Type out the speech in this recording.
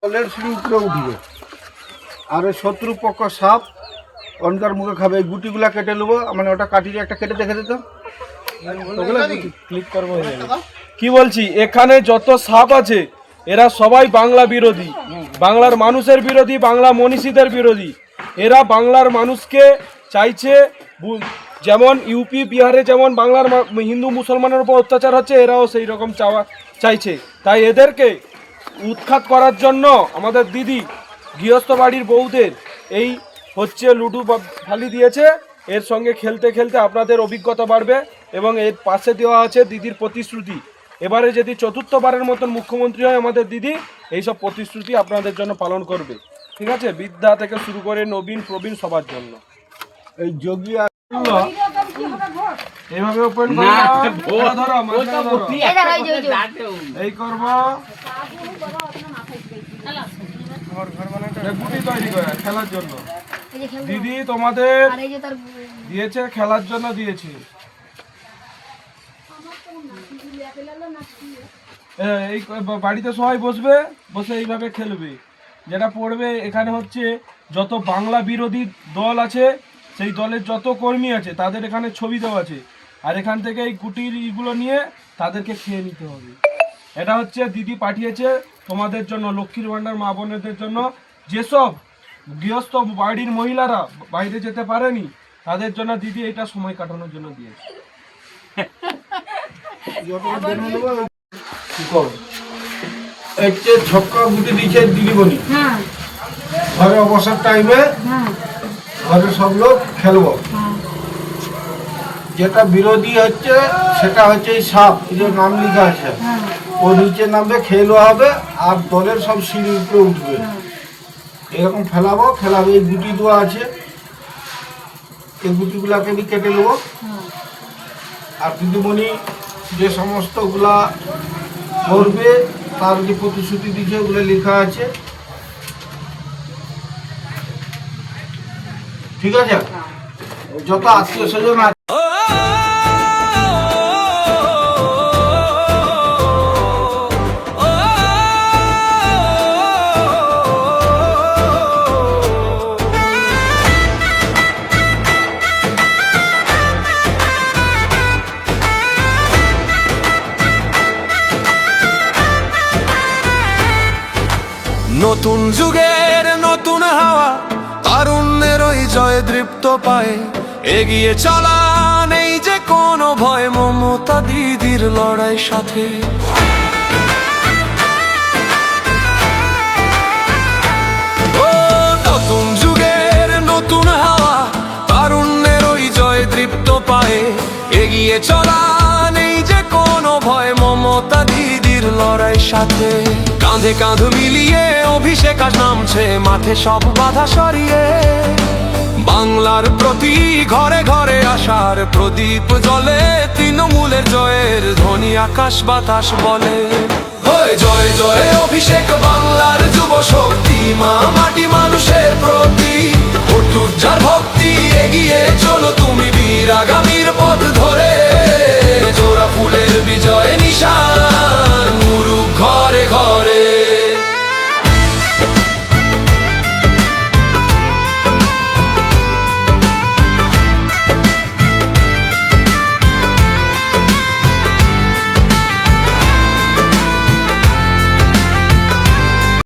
জলের সিঁড়ি উপরে উঠবে আর ওই শত্রুপক্ষ সাপ অনকার মুখে খাবে। এই গুটিগুলা কেটে নেবো, মানে ওটা কাটিয়ে একটা কেটে দেখে দিতাম। ক্লিক করবো। কি বলছি, এখানে যত সাপ আছে এরা সবাই বাংলা বিরোধী, বাংলার মানুষের বিরোধী, বাংলা মনীষীদের বিরোধী। এরা বাংলার মানুষকে চাইছে, যেমন ইউপি বিহারে যেমন বাংলার হিন্দু মুসলমানের উপর অত্যাচার হচ্ছে, এরাও সেই রকম চাইছে। তাই এদেরকে উৎখাত করার জন্য আমাদের দিদি গৃহস্থ বাড়ির বউদের এই হচ্ছে লুডু ফালি দিয়েছে। এর সঙ্গে খেলতে খেলতে আপনাদের অভিজ্ঞতা বাড়বে এবং এর পাশে দেওয়া আছে দিদির প্রতিশ্রুতি। এবারে যদি চতুর্থবারের মতন মুখ্যমন্ত্রী হয় আমাদের দিদি, এইসব প্রতিশ্রুতি আপনাদের জন্য পালন করবে। ঠিক আছে, বৃদ্ধা থেকে শুরু করে নবীন প্রবীণ সবার জন্য। এই যোগী এইভাবে ওপেন এই করব গুটি তৈরি করে খেলার জন্য। দিদি তোমাদের দিয়েছে খেলার জন্য দিয়েছে। এই বাড়িতে সবাই বসবে, বসে এইভাবে খেলবে। যেটা পড়বে এখানে হচ্ছে যত বাংলা বিরোধী দল আছে সেই দলের যত কর্মী আছে তাদের এখানে ছবি দেওয়া আছে, আর এখান থেকে এই গুটির ইগুলো নিয়ে তাদেরকে খেয়ে নিতে হবে। এটা হচ্ছে দিদি পাঠিয়েছে তোমাদের জন্য, লক্ষ্মীর ভাণ্ডার মা বোনেদের জন্য। যেসব গৃহস্থ বাড়ির মহিলারা বাইরে যেতে পারেনি তাদের জন্য দিদি এটা সময় কাটানোর জন্য দিয়েছে। একটা ছক্কা গুটি দিচ্ছে দিদিমণি, ঘরে অবসর টাইমে ঘরে সব লোক খেলবো। যেটা বিরোধী হচ্ছে সেটা হচ্ছে এই সাপ, যে নাম লেখা আছে ও নিচে নামবে, খেলও হবে আর দলের সব সিঁড়ি উপরে উঠবে। এরকম খেলাবো। এই গুটি দেওয়া আছে, এই গুটিগুলাকে নিয়ে কেটে নেবো। আর দিদিমণি যে সমস্তগুলা করবে তার যে প্রতিশ্রুতি দিচ্ছে ওগুলো লেখা আছে। ঠিক আছে, যত আত্মীয় স্বজন আছে নতুন যুগের নতুন হাওয়া, তারুণ্যের ওই জয় দৃপ্ত পায়ে এগিয়ে চলা নেই যে কোনো ভয়, মমতা দিদির লড়াই সাথে। ও নতুন যুগের নতুন হাওয়া, তারুণ্যের ওই জয় দৃপ্ত পায়ে এগিয়ে চলা নেই যে কোনো ভয়, মমতা দিদির লড়াই সাথে। কাঁধে কাঁধ মিলিয়ে অভিষেক আজ নামছে মাঠে, সব বাধা সরিয়ে বাংলার প্রতি ঘরে ঘরে আসার প্রদীপ জ্বলে। তৃণমূলের জয়ের ধ্বনি আকাশ বাতাস বলে, জয় জয় অভিষেক বাংলার যুব শক্তি, মা মাটি মানুষের প্রতি অটুট যার ভক্তি, এগিয়ে চলো।